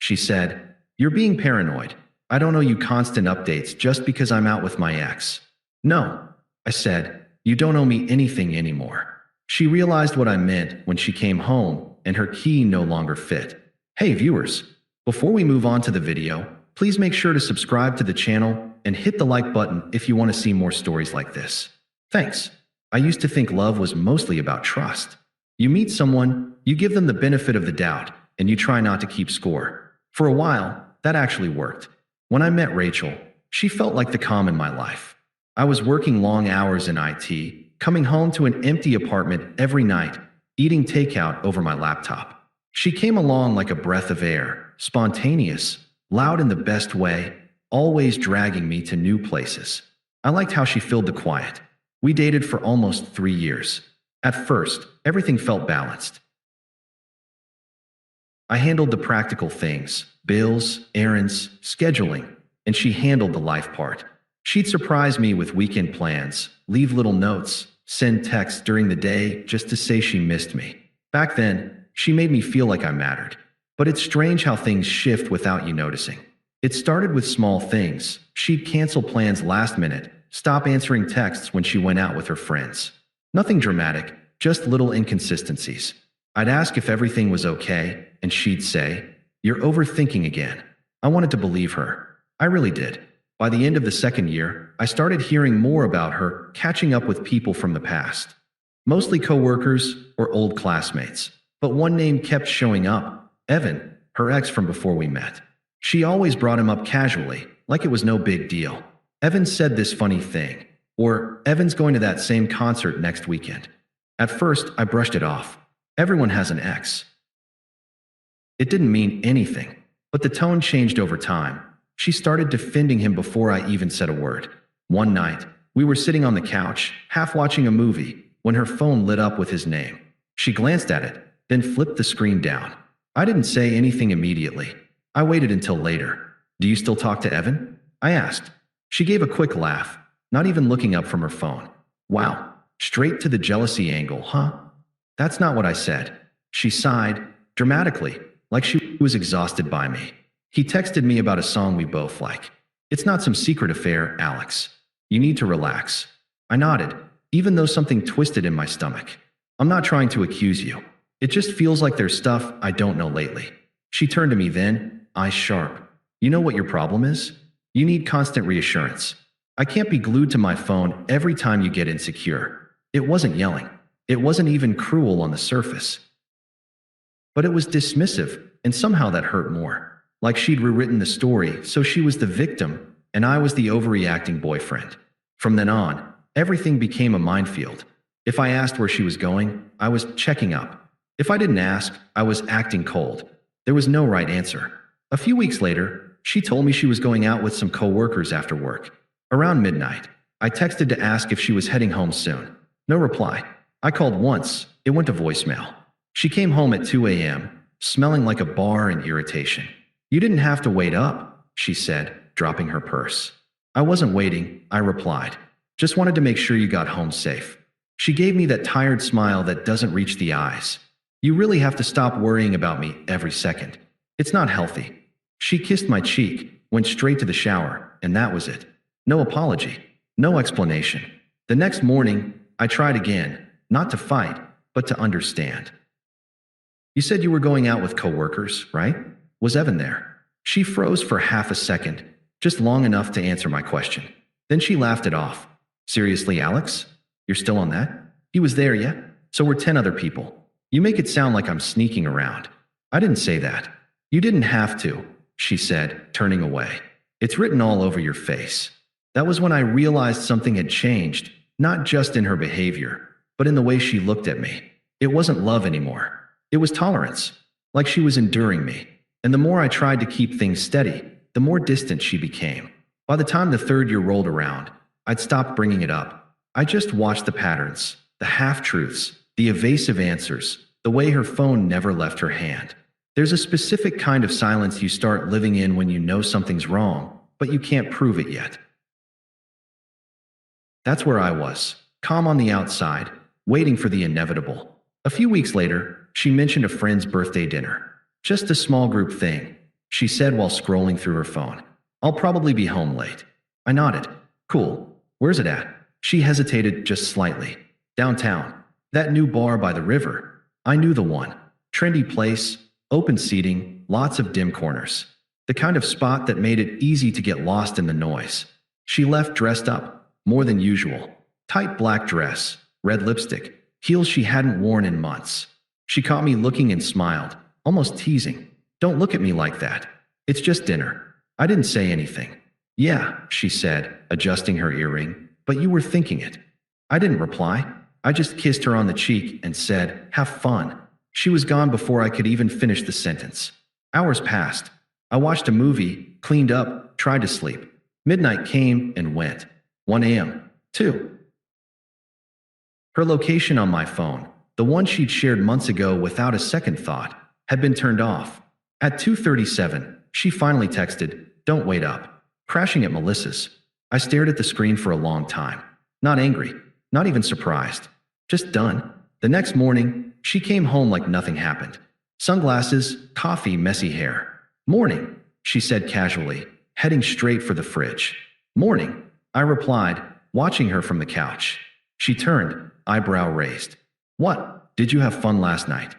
She said, "You're being paranoid. I don't owe you constant updates just because I'm out with my ex." "No," I said, "you don't owe me anything anymore." She realized what I meant when she came home and her key no longer fit. Hey viewers, before we move on to the video, please make sure to subscribe to the channel and hit the like button if you want to see more stories like this. Thanks. I used to think love was mostly about trust. You meet someone, you give them the benefit of the doubt, and you try not to keep score. For a while, that actually worked. When I met Rachel, she felt like the calm in my life. I was working long hours in IT, coming home to an empty apartment every night, eating takeout over my laptop. She came along like a breath of air, spontaneous, loud in the best way, always dragging me to new places. I liked how she filled the quiet. We dated for almost 3 years. At first, everything felt balanced. I handled the practical things, bills, errands, scheduling, and she handled the life part. She'd surprise me with weekend plans, leave little notes, send texts during the day just to say she missed me. Back then, she made me feel like I mattered. But it's strange how things shift without you noticing. It started with small things. She'd cancel plans last minute, stop answering texts when she went out with her friends. Nothing dramatic, just little inconsistencies. I'd ask if everything was okay, and she'd say, "You're overthinking again." I wanted to believe her. I really did. By the end of the second year, I started hearing more about her catching up with people from the past. Mostly coworkers or old classmates. But one name kept showing up: Evan, her ex from before we met. She always brought him up casually, like it was no big deal. "Evan said this funny thing," or "Evan's going to that same concert next weekend." At first, I brushed it off. Everyone has an ex. It didn't mean anything, but the tone changed over time. She started defending him before I even said a word. One night, we were sitting on the couch, half watching a movie, when her phone lit up with his name. She glanced at it, then flipped the screen down. I didn't say anything immediately. I waited until later. "Do you still talk to Evan?" I asked. She gave a quick laugh, not even looking up from her phone. "Wow, straight to the jealousy angle, huh?" "That's not what I said." She sighed, dramatically, like she was exhausted by me. "He texted me about a song we both like. It's not some secret affair, Alex. You need to relax." I nodded, even though something twisted in my stomach. "I'm not trying to accuse you. It just feels like there's stuff I don't know lately." She turned to me then, eyes sharp. "You know what your problem is? You need constant reassurance. I can't be glued to my phone every time you get insecure." It wasn't yelling. It wasn't even cruel on the surface. But it was dismissive, and somehow that hurt more. Like she'd rewritten the story, so she was the victim, and I was the overreacting boyfriend. From then on, everything became a minefield. If I asked where she was going, I was checking up. If I didn't ask, I was acting cold. There was no right answer. A few weeks later, she told me she was going out with some coworkers after work. Around midnight, I texted to ask if she was heading home soon. No reply. I called once. It went to voicemail. She came home at 2 a.m., smelling like a bar and irritation. "You didn't have to wait up," she said, dropping her purse. "I wasn't waiting," I replied. "Just wanted to make sure you got home safe." She gave me that tired smile that doesn't reach the eyes. "You really have to stop worrying about me every second. It's not healthy." She kissed my cheek, went straight to the shower, and that was it. No apology, no explanation. The next morning, I tried again, not to fight, but to understand. "You said you were going out with coworkers, right? Was Evan there?" She froze for half a second, just long enough to answer my question. Then she laughed it off. "Seriously, Alex? You're still on that? He was there, yeah? So were 10 other people. You make it sound like I'm sneaking around." "I didn't say that." "You didn't have to," she said, turning away. "It's written all over your face." That was when I realized something had changed, not just in her behavior, but in the way she looked at me. It wasn't love anymore. It was tolerance, like she was enduring me. And the more I tried to keep things steady, the more distant she became. By the time the third year rolled around, I'd stopped bringing it up. I just watched the patterns, the half-truths, the evasive answers, the way her phone never left her hand. There's a specific kind of silence you start living in when you know something's wrong, but you can't prove it yet. That's where I was, calm on the outside, waiting for the inevitable. A few weeks later, she mentioned a friend's birthday dinner. Just a small group thing. she said while scrolling through her phone. I'll probably be home late. I nodded. Cool. Where's it at? She hesitated just slightly. Downtown. That new bar by the river. I knew the one. Trendy place, open seating, lots of dim corners. The kind of spot that made it easy to get lost in the noise. She left dressed up, more than usual. Tight black dress, red lipstick, heels she hadn't worn in months. She caught me looking and smiled, almost teasing. Don't look at me like that. It's just dinner. I didn't say anything. Yeah, she said, adjusting her earring, but you were thinking it. I didn't reply. I just kissed her on the cheek and said, have fun. She was gone before I could even finish the sentence. Hours passed. I watched a movie, cleaned up, tried to sleep. Midnight came and went. 1 a.m. 2. Her location on my phone, the one she'd shared months ago without a second thought, had been turned off. At 2:37, she finally texted, don't wait up. Crashing at Melissa's. I stared at the screen for a long time. Not angry, not even surprised. Just done. The next morning, she came home like nothing happened. Sunglasses, coffee, messy hair. Morning, she said casually, heading straight for the fridge. Morning, I replied, watching her from the couch. She turned, eyebrow raised. What? Did you have fun last night?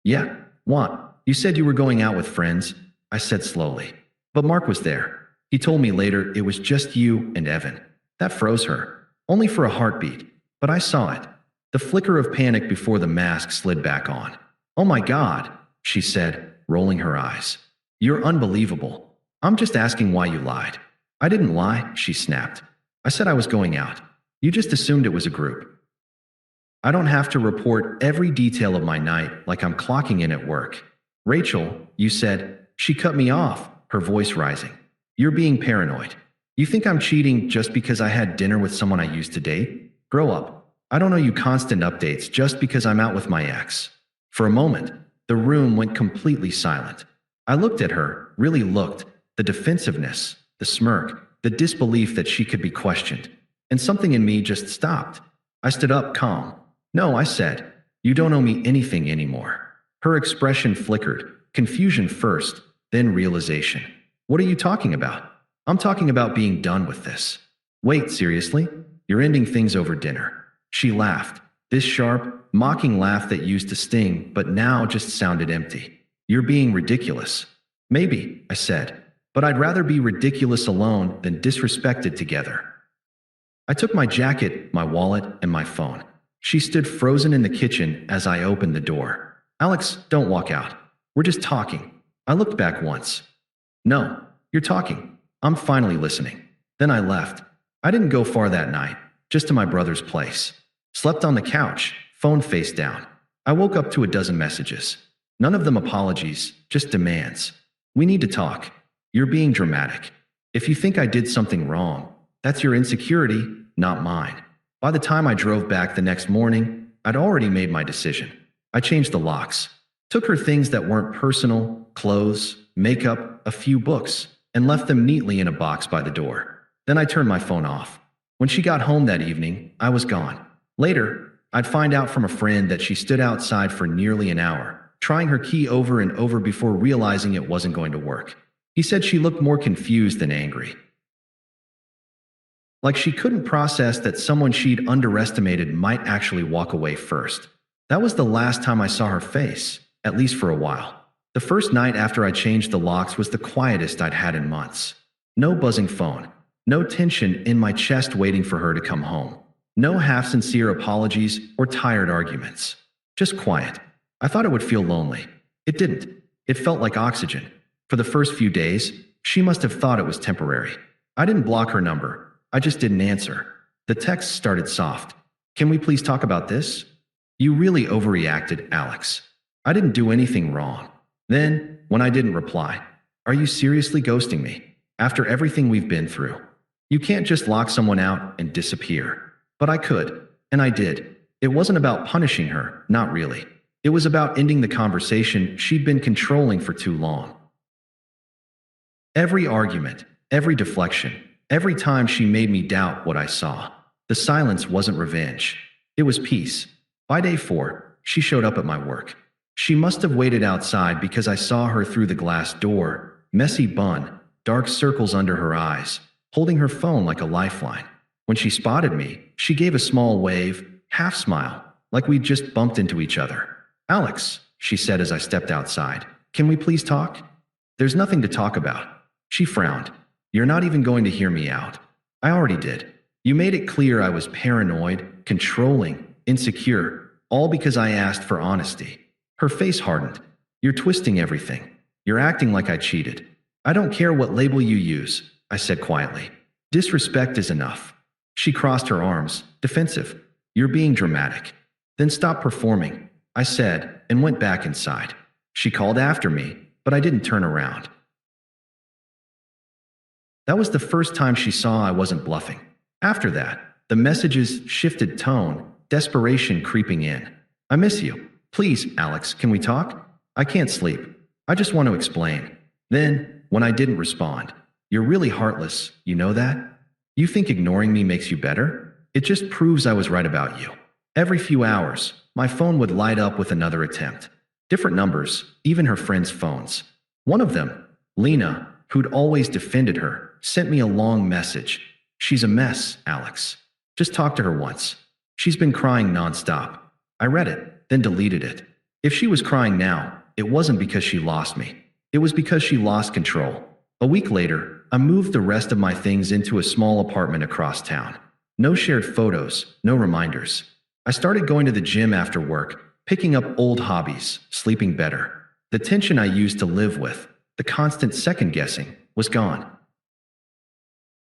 Yeah. What? You said you were going out with friends, I said slowly. But Mark was there. He told me later it was just you and Evan. That froze her. Only for a heartbeat. But I saw it. The flicker of panic before the mask slid back on. Oh my God, she said, rolling her eyes. You're unbelievable. I'm just asking why you lied. I didn't lie, she snapped. I said I was going out. You just assumed it was a group. I don't have to report every detail of my night like I'm clocking in at work. Rachel, you said. She cut me off, her voice rising. You're being paranoid. You think I'm cheating just because I had dinner with someone I used to date? Grow up. I don't owe you constant updates just because I'm out with my ex. For a moment, the room went completely silent. I looked at her, really looked, the defensiveness, the smirk, the disbelief that she could be questioned. And something in me just stopped. I stood up calm. No, I said, you don't owe me anything anymore. Her expression flickered, confusion first, then realization. What are you talking about? I'm talking about being done with this. Wait, seriously? You're ending things over dinner. She laughed, this sharp, mocking laugh that used to sting but now just sounded empty. You're being ridiculous. Maybe, I said, but I'd rather be ridiculous alone than disrespected together. I took my jacket, my wallet, and my phone. She stood frozen in the kitchen as I opened the door. Alex, don't walk out. We're just talking. I looked back once. No, you're talking. I'm finally listening. Then I left. I didn't go far that night, just to my brother's place. Slept on the couch, phone face down. I woke up to a dozen messages. None of them apologies, just demands. We need to talk. You're being dramatic. If you think I did something wrong, that's your insecurity, not mine. By the time I drove back the next morning, I'd already made my decision. I changed the locks, took her things that weren't personal, clothes, makeup, a few books, and left them neatly in a box by the door. Then I turned my phone off. When she got home that evening, I was gone. Later, I'd find out from a friend that she stood outside for nearly an hour, trying her key over and over before realizing it wasn't going to work. He said she looked more confused than angry. Like she couldn't process that someone she'd underestimated might actually walk away first. That was the last time I saw her face, at least for a while. The first night after I changed the locks was the quietest I'd had in months. No buzzing phone, no tension in my chest waiting for her to come home. No half-sincere apologies or tired arguments. Just quiet. I thought it would feel lonely. It didn't. It felt like oxygen. For the first few days, she must have thought it was temporary. I didn't block her number. I just didn't answer. The text started soft. Can we please talk about this? You really overreacted, Alex. I didn't do anything wrong. Then, when I didn't reply, are you seriously ghosting me? After everything we've been through? You can't just lock someone out and disappear. But I could, and I did. It wasn't about punishing her, not really. It was about ending the conversation she'd been controlling for too long. Every argument, every deflection, every time she made me doubt what I saw. The silence wasn't revenge. It was peace. By day 4, she showed up at my work. She must have waited outside because I saw her through the glass door, messy bun, dark circles under her eyes, holding her phone like a lifeline. When she spotted me, she gave a small wave, half smile, like we'd just bumped into each other. "Alex," she said as I stepped outside, "can we please talk?" "There's nothing to talk about." She frowned. "You're not even going to hear me out." "I already did. You made it clear I was paranoid, controlling, insecure, all because I asked for honesty." Her face hardened. "You're twisting everything. You're acting like I cheated." "I don't care what label you use," I said quietly. "Disrespect is enough." She crossed her arms, defensive. "You're being dramatic." "Then stop performing," I said, and went back inside. She called after me, but I didn't turn around. That was the first time she saw I wasn't bluffing. After that, the messages shifted tone, desperation creeping in. "I miss you. Please, Alex, can we talk? I can't sleep. I just want to explain." Then, when I didn't respond, "You're really heartless, you know that? You think ignoring me makes you better? It just proves I was right about you." Every few hours, my phone would light up with another attempt. Different numbers, even her friends' phones. One of them, Lena, who'd always defended her, sent me a long message. "She's a mess, Alex. Just talk to her once. She's been crying nonstop." I read it, then deleted it. If she was crying now, it wasn't because she lost me. It was because she lost control. A week later, I moved the rest of my things into a small apartment across town. No shared photos, no reminders. I started going to the gym after work, picking up old hobbies, sleeping better. The tension I used to live with, the constant second-guessing, was gone.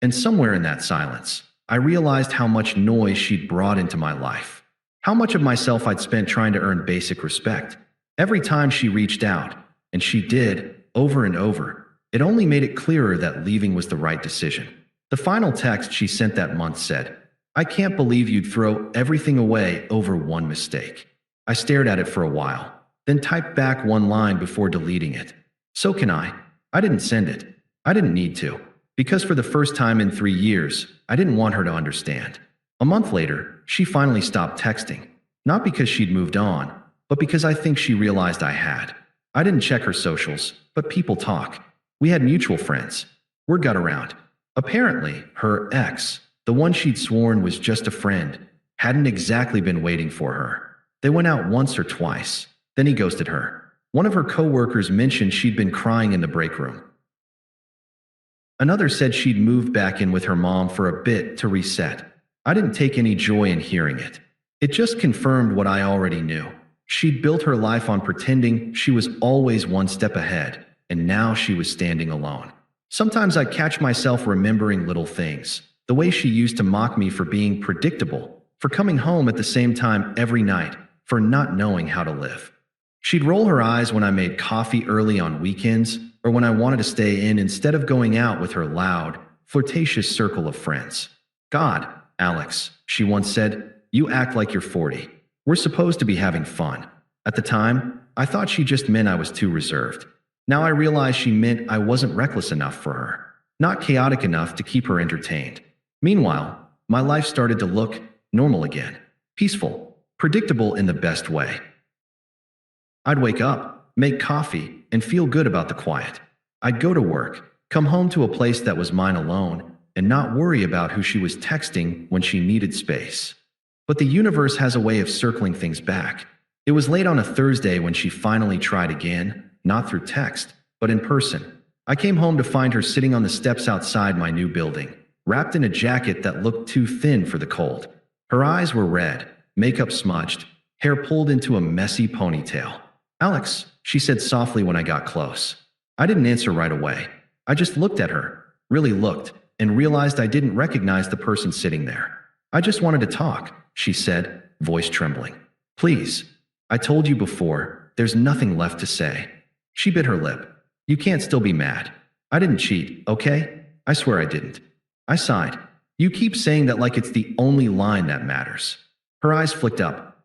And somewhere in that silence, I realized how much noise she'd brought into my life. How much of myself I'd spent trying to earn basic respect. Every time she reached out, and she did, over and over, it only made it clearer that leaving was the right decision. The final text she sent that month said, "I can't believe you'd throw everything away over one mistake." I stared at it for a while, then typed back one line before deleting it. "So can I." I didn't send it. I didn't need to. Because for the first time in 3 years, I didn't want her to understand. A month later, she finally stopped texting. Not because she'd moved on, but because I think she realized I had. I didn't check her socials, but people talk. We had mutual friends. Word got around. Apparently, her ex, the one she'd sworn was just a friend, hadn't exactly been waiting for her. They went out once or twice. Then he ghosted her. One of her coworkers mentioned she'd been crying in the break room. Another said she'd moved back in with her mom for a bit to reset. I didn't take any joy in hearing it. It just confirmed what I already knew. She'd built her life on pretending she was always one step ahead, and now she was standing alone. Sometimes I catch myself remembering little things. The way she used to mock me for being predictable, for coming home at the same time every night, for not knowing how to live. She'd roll her eyes when I made coffee early on weekends, or when I wanted to stay in instead of going out with her loud, flirtatious circle of friends. "God, Alex," she once said, "you act like you're 40. We're supposed to be having fun." At the time, I thought she just meant I was too reserved. Now I realize she meant I wasn't reckless enough for her, not chaotic enough to keep her entertained. Meanwhile, my life started to look normal again, peaceful, predictable in the best way. I'd wake up, make coffee, and feel good about the quiet. I'd go to work, come home to a place that was mine alone, and not worry about who she was texting when she needed space. But the universe has a way of circling things back. It was late on a Thursday when she finally tried again, not through text, but in person. I came home to find her sitting on the steps outside my new building, wrapped in a jacket that looked too thin for the cold. Her eyes were red, makeup smudged, hair pulled into a messy ponytail. "Alex," she said softly when I got close. I didn't answer right away. I just looked at her, really looked, and realized I didn't recognize the person sitting there. "I just wanted to talk," she said, voice trembling. "Please. I told you before, there's nothing left to say." She bit her lip. "You can't still be mad. I didn't cheat, okay? I swear I didn't." I sighed. "You keep saying that like it's the only line that matters." Her eyes flicked up.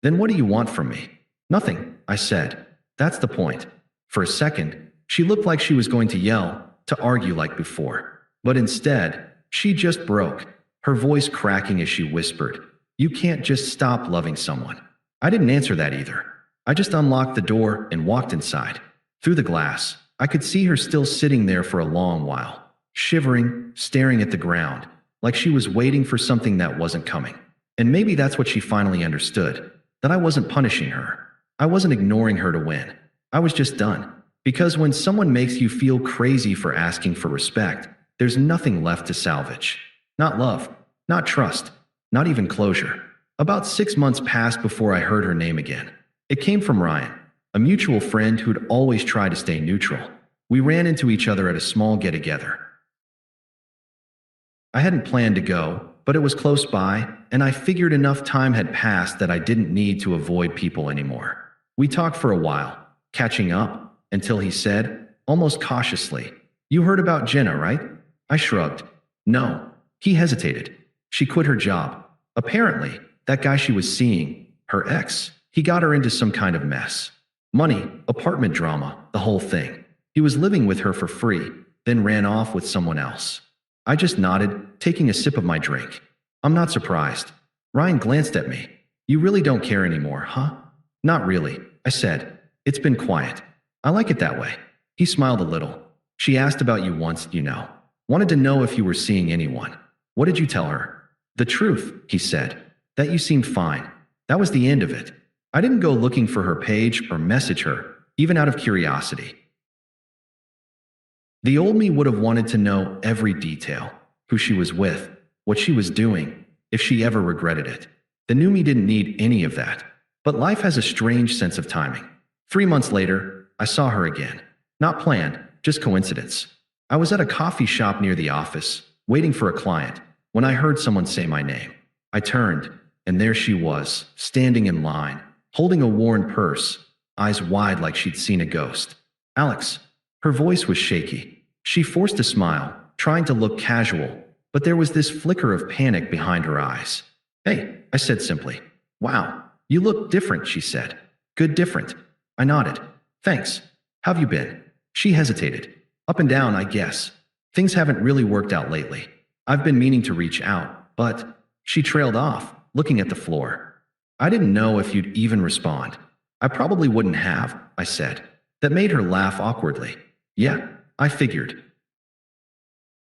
"Then what do you want from me?" "Nothing," I said. "That's the point." For a second, she looked like she was going to yell, to argue like before. But instead, she just broke, her voice cracking as she whispered, "You can't just stop loving someone." I didn't answer that either. I just unlocked the door and walked inside. Through the glass, I could see her still sitting there for a long while, shivering, staring at the ground, like she was waiting for something that wasn't coming. And maybe that's what she finally understood, that I wasn't punishing her. I wasn't ignoring her to win. I was just done. Because when someone makes you feel crazy for asking for respect, there's nothing left to salvage. Not love, not trust, not even closure. About 6 months passed before I heard her name again. It came from Ryan, a mutual friend who'd always tried to stay neutral. We ran into each other at a small get-together. I hadn't planned to go, but it was close by, and I figured enough time had passed that I didn't need to avoid people anymore. We talked for a while, catching up, until he said, almost cautiously, "You heard about Jenna, right?" I shrugged. "No." He hesitated. "She quit her job. Apparently, that guy she was seeing, her ex, he got her into some kind of mess. Money, apartment drama, the whole thing. He was living with her for free, then ran off with someone else." I just nodded, taking a sip of my drink. "I'm not surprised." Ryan glanced at me. "You really don't care anymore, huh?" "Not really," I said. "It's been quiet. I like it that way." He smiled a little. "She asked about you once, you know. Wanted to know if you were seeing anyone." "What did you tell her?" "The truth," he said. "That you seemed fine. That was the end of it. I didn't go looking for her page or message her, even out of curiosity." The old me would have wanted to know every detail, who she was with, what she was doing, if she ever regretted it. The new me didn't need any of that. But life has a strange sense of timing. 3 months later, I saw her again. Not planned, just coincidence. I was at a coffee shop near the office, waiting for a client, when I heard someone say my name. I turned, and there she was, standing in line, holding a worn purse, eyes wide like she'd seen a ghost. "Alex." Her voice was shaky. She forced a smile, trying to look casual, but there was this flicker of panic behind her eyes. "Hey," I said simply. "Wow, you look different," she said. "Good different." I nodded. "Thanks. How've you been?" She hesitated. "Up and down, I guess. Things haven't really worked out lately. I've been meaning to reach out, but..." She trailed off, looking at the floor. "I didn't know if you'd even respond." "I probably wouldn't have," I said. That made her laugh awkwardly. "Yeah, I figured."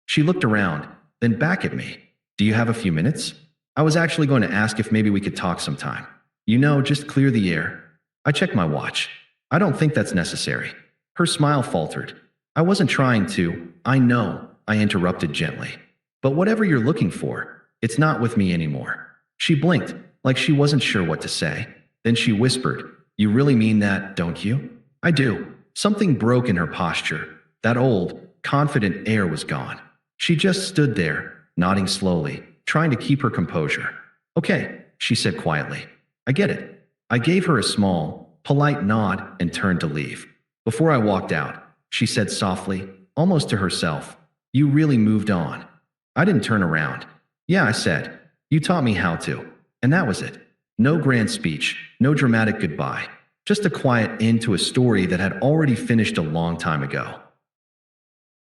She looked around, then back at me. "Do you have a few minutes? I was actually going to ask if maybe we could talk sometime. You know, just clear the air." I checked my watch. "I don't think that's necessary." Her smile faltered. "I wasn't trying to, I know," I interrupted gently. "But whatever you're looking for, it's not with me anymore." She blinked, like she wasn't sure what to say. Then she whispered, "You really mean that, don't you?" "I do." Something broke in her posture. That old, confident air was gone. She just stood there, nodding slowly, trying to keep her composure. "Okay," she said quietly. "I get it." I gave her a small, polite nod and turned to leave. Before I walked out, she said softly, almost to herself, "You really moved on." I didn't turn around. "Yeah," I said. "You taught me how to." And that was it. No grand speech, no dramatic goodbye. Just a quiet end to a story that had already finished a long time ago.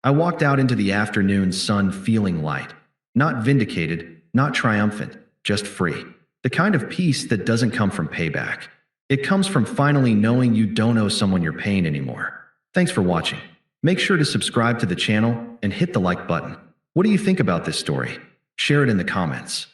I walked out into the afternoon sun feeling light. Not vindicated, not triumphant, just free. The kind of peace that doesn't come from payback. It comes from finally knowing you don't owe someone your pain anymore. Thanks for watching. Make sure to subscribe to the channel and hit the like button. What do you think about this story? Share it in the comments.